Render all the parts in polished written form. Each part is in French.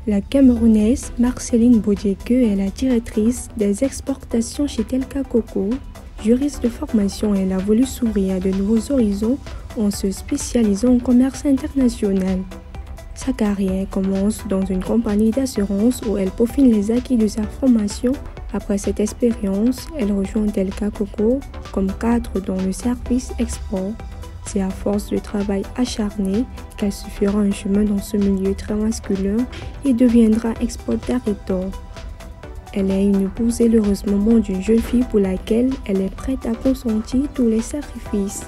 La Camerounaise Marceline Bodieke est la directrice des exportations chez Telka Coco. Juriste de formation, elle a voulu s'ouvrir à de nouveaux horizons en se spécialisant en commerce international. Sa carrière commence dans une compagnie d'assurance où elle peaufine les acquis de sa formation. Après cette expérience, elle rejoint Telka Coco comme cadre dans le service export. C'est à force de travail acharné qu'elle se fera un chemin dans ce milieu très masculin et deviendra exportateur. Elle est une épouse et l'heureuse maman d'une jeune fille pour laquelle elle est prête à consentir tous les sacrifices.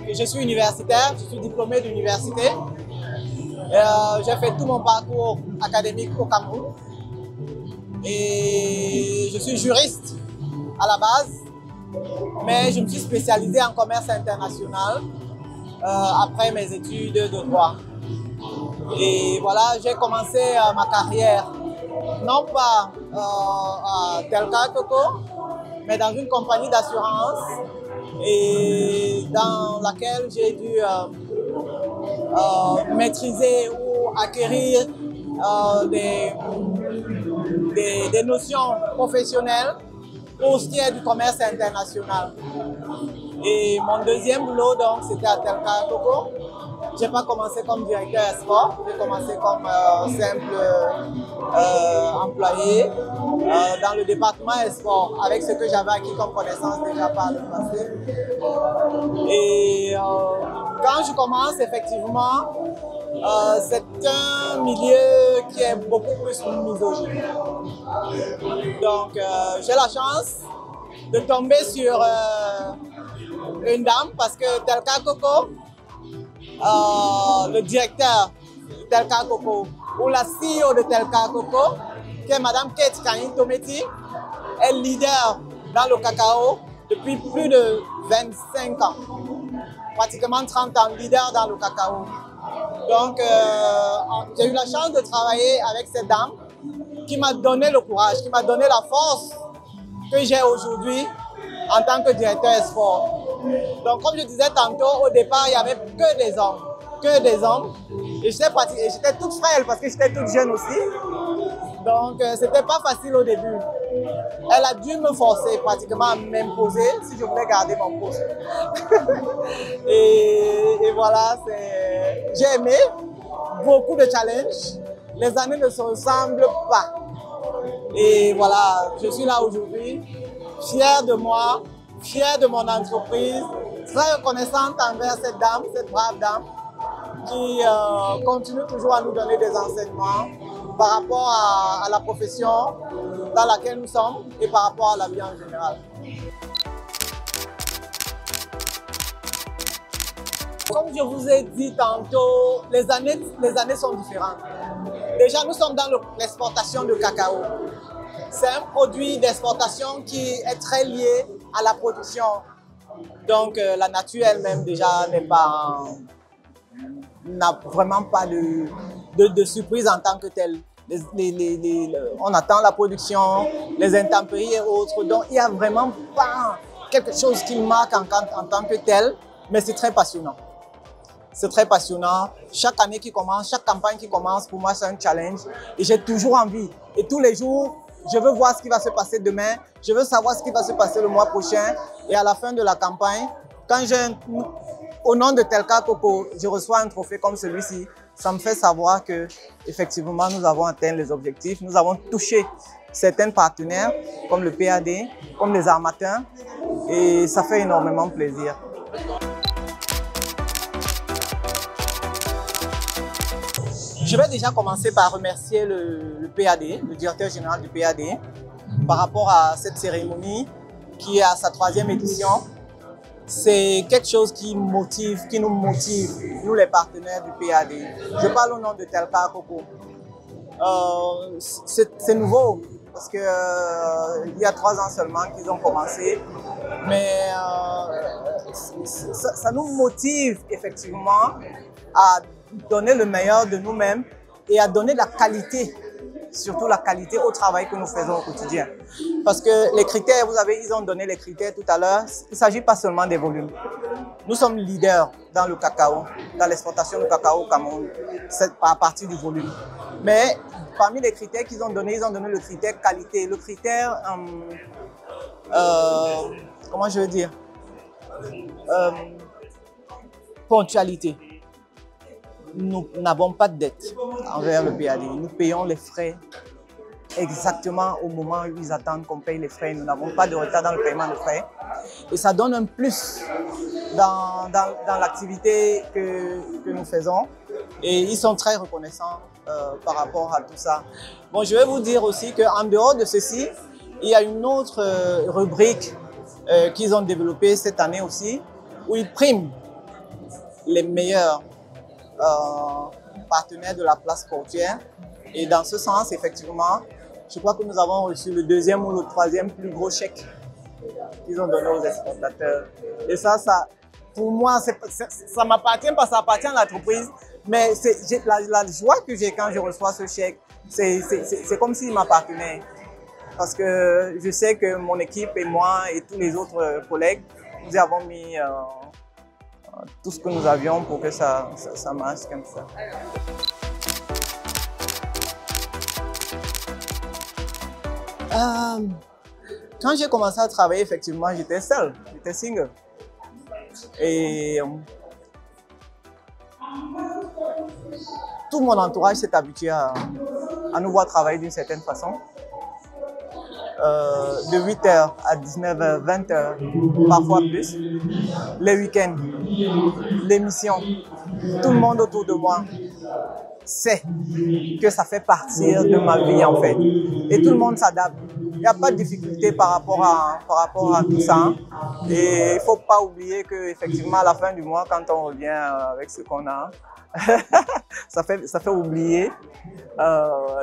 Je suis universitaire, je suis diplômé d'université. J'ai fait tout mon parcours académique au Cameroun. Et je suis juriste à la base, mais je me suis spécialisé en commerce international après mes études de droit. Et voilà, j'ai commencé ma carrière, non pas à Telka Coco, mais dans une compagnie d'assurance et dans laquelle j'ai dû maîtriser ou acquérir des notions professionnelles pour ce qui est du commerce international. Et mon deuxième boulot, donc, c'était à Telka Coco. Je n'ai pas commencé comme directeur export, j'ai commencé comme simple employé dans le département export, avec ce que j'avais acquis comme connaissance déjà par le passé. Et quand je commence, effectivement, c'est un milieu qui est beaucoup plus misogyne. Donc, j'ai la chance de tomber sur une dame parce que Telka Coco, le directeur de Telka Coco ou la CEO de Telka Coco, qui est Madame Kate Kain Tometi, est leader dans le cacao depuis plus de 25 ans, pratiquement 30 ans, leader dans le cacao. Donc, j'ai eu la chance de travailler avec cette dame qui m'a donné le courage, qui m'a donné la force que j'ai aujourd'hui en tant que directeur export. Donc, comme je disais tantôt, au départ, il n'y avait que des hommes. Que des hommes. Et j'étais toute frêle parce que j'étais toute jeune aussi. Donc, c'était pas facile au début. Elle a dû me forcer pratiquement à m'imposer si je voulais garder mon poste. et voilà, j'ai aimé beaucoup de challenges. Les années ne se ressemblent pas. Et voilà, je suis là aujourd'hui, fière de moi, fière de mon entreprise, très reconnaissante envers cette dame, cette brave dame, qui continue toujours à nous donner des enseignements par rapport à la profession dans laquelle nous sommes et par rapport à la vie en général. Comme je vous ai dit tantôt, les années sont différentes. Déjà, nous sommes dans l'exportation de cacao. C'est un produit d'exportation qui est très lié à la production. Donc, la nature elle-même déjà n'a vraiment pas de surprise en tant que telle. On attend la production, les intempéries et autres. Donc, il n'y a vraiment pas quelque chose qui marque en tant que tel, mais c'est très passionnant. C'est très passionnant. Chaque année qui commence, chaque campagne qui commence, pour moi, c'est un challenge. Et j'ai toujours envie. Et tous les jours, je veux voir ce qui va se passer demain. Je veux savoir ce qui va se passer le mois prochain. Et à la fin de la campagne, quand au nom de Telka Coco, je reçois un trophée comme celui-ci, ça me fait savoir que effectivement, nous avons atteint les objectifs. Nous avons touché certains partenaires, comme le PAD, comme les armateurs. Et ça fait énormément plaisir. Je vais déjà commencer par remercier le PAD, le directeur général du PAD, par rapport à cette cérémonie qui est à sa 3e édition. C'est quelque chose qui nous motive, nous les partenaires du PAD. Je parle au nom de Telka Coco. C'est nouveau, parce que il y a 3 ans seulement qu'ils ont commencé. Mais ça nous motive effectivement à donner le meilleur de nous-mêmes et à donner la qualité surtout la qualité au travail que nous faisons au quotidien. Parce que les critères, ils ont donné les critères tout à l'heure, il ne s'agit pas seulement des volumes. Nous sommes leaders dans le cacao, dans l'exportation du cacao au Cameroun, c'est à partir du volume. Mais parmi les critères qu'ils ont donné, ils ont donné le critère qualité, le critère, comment je veux dire, ponctualité. Nous n'avons pas de dette envers le PAD. Nous payons les frais exactement au moment où ils attendent qu'on paye les frais. Nous n'avons pas de retard dans le paiement des frais. Et ça donne un plus dans l'activité que nous faisons. Et ils sont très reconnaissants par rapport à tout ça. Bon, je vais vous dire aussi qu'en dehors de ceci, il y a une autre rubrique qu'ils ont développée cette année aussi, où ils priment les meilleurs partenaires de la place portuaire. Et dans ce sens, effectivement, je crois que nous avons reçu le 2e ou le 3e plus gros chèque qu'ils ont donné aux exportateurs. Et ça pour moi, ça m'appartient pas, ça appartient à l'entreprise, mais la joie que j'ai quand je reçois ce chèque, c'est comme s'il m'appartenait. Parce que je sais que mon équipe et moi et tous les autres collègues, nous avons mis tout ce que nous avions pour que ça marche comme ça. Quand j'ai commencé à travailler, effectivement, j'étais seul, j'étais single. Et tout mon entourage s'est habitué à nous voir travailler d'une certaine façon. De 8h à 19h, 20h, parfois plus. Les week-ends, les missions, tout le monde autour de moi sait que ça fait partie de ma vie en fait. Et tout le monde s'adapte. Il n'y a pas de difficulté par rapport à tout ça. Et il ne faut pas oublier qu'effectivement, à la fin du mois, quand on revient avec ce qu'on a, ça fait oublier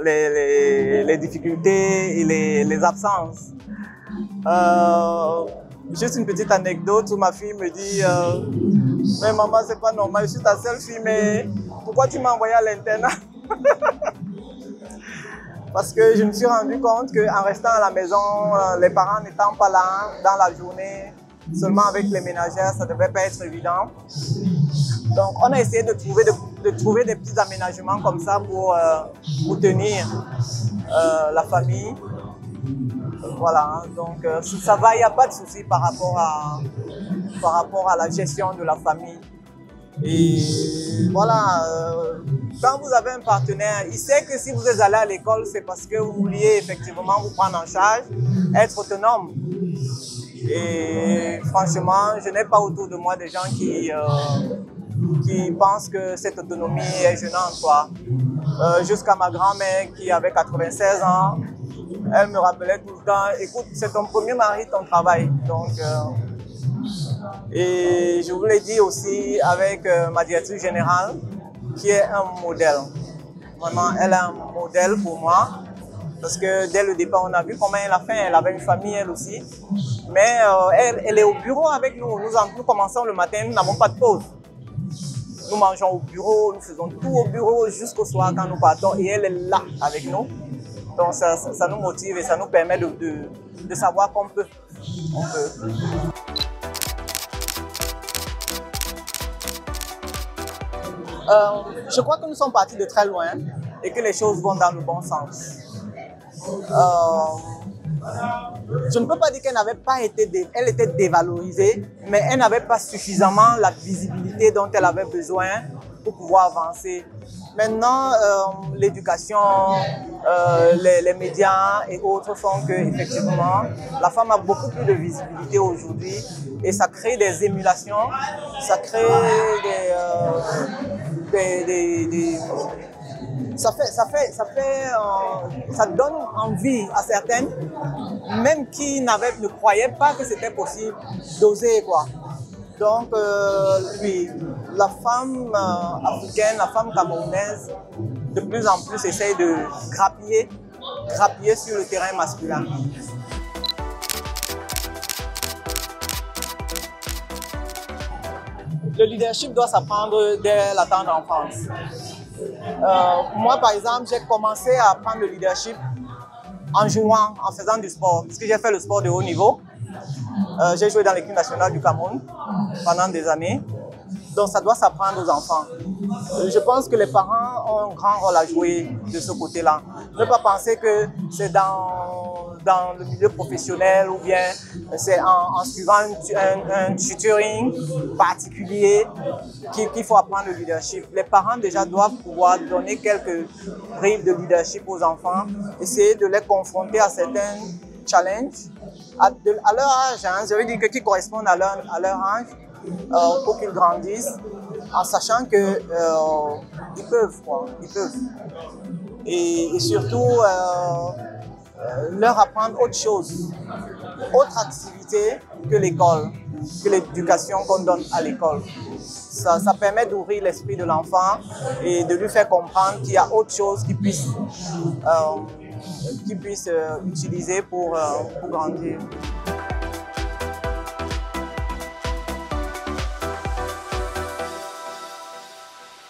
les difficultés et les absences. Juste une petite anecdote où ma fille me dit mais maman, c'est pas normal, je suis ta seule fille, mais pourquoi tu m'as envoyé à l'internat? Parce que je me suis rendu compte qu'en restant à la maison, les parents n'étant pas là dans la journée, seulement avec les ménagères, ça ne devait pas être évident. Donc on a essayé de trouver des petits aménagements comme ça pour tenir la famille. Voilà, donc ça va, il n'y a pas de souci par rapport à la gestion de la famille. Et voilà, quand vous avez un partenaire, il sait que si vous êtes allé à l'école, c'est parce que vous vouliez effectivement vous prendre en charge, être autonome. Et franchement, je n'ai pas autour de moi des gens qui pensent que cette autonomie est gênante, quoi. Jusqu'à ma grand-mère qui avait 96 ans, elle me rappelait tout le temps, écoute, c'est ton premier mari, ton travail. Donc, et je vous l'ai dit aussi avec ma directrice générale, qui est un modèle. Vraiment, elle est un modèle pour moi. Parce que dès le départ, on a vu comment elle a fait. Elle avait une famille, elle aussi. Mais elle est au bureau avec nous. Nous commençons le matin, nous n'avons pas de pause. Nous mangeons au bureau, nous faisons tout au bureau jusqu'au soir quand nous partons. Et elle est là avec nous. Donc ça nous motive et ça nous permet de savoir qu'on peut. Je crois que nous sommes partis de très loin et que les choses vont dans le bon sens. Je ne peux pas dire qu'elle n'avait pas été, elle était dévalorisée, mais elle n'avait pas suffisamment la visibilité dont elle avait besoin pour pouvoir avancer. Maintenant, l'éducation, les médias et autres font que effectivement, la femme a beaucoup plus de visibilité aujourd'hui et ça crée des émulations, ça crée ça donne envie à certaines, même qui ne croyaient pas que c'était possible d'oser, quoi. Donc, oui, la femme africaine, la femme camerounaise, de plus en plus essaye de grappiller sur le terrain masculin. Le leadership doit s'apprendre dès la tendre enfance. Moi, par exemple, j'ai commencé à apprendre le leadership en jouant, en faisant du sport. Parce que j'ai fait le sport de haut niveau. J'ai joué dans l'équipe nationale du Cameroun pendant des années. Donc, ça doit s'apprendre aux enfants. Je pense que les parents ont un grand rôle à jouer de ce côté-là. Ne pas penser que c'est dans le milieu professionnel ou bien c'est en suivant un tutoring particulier qu'il faut apprendre le leadership. Les parents déjà doivent pouvoir donner quelques bribes de leadership aux enfants, essayer de les confronter à certains challenges à leur âge. Hein, je veux dire que qui correspondent à leur âge pour qu'ils grandissent en sachant que ils peuvent, quoi, ils peuvent. Et surtout leur apprendre autre chose, autre activité que l'école, que l'éducation qu'on donne à l'école. Ça permet d'ouvrir l'esprit de l'enfant et de lui faire comprendre qu'il y a autre chose qu'il puisse utiliser pour grandir.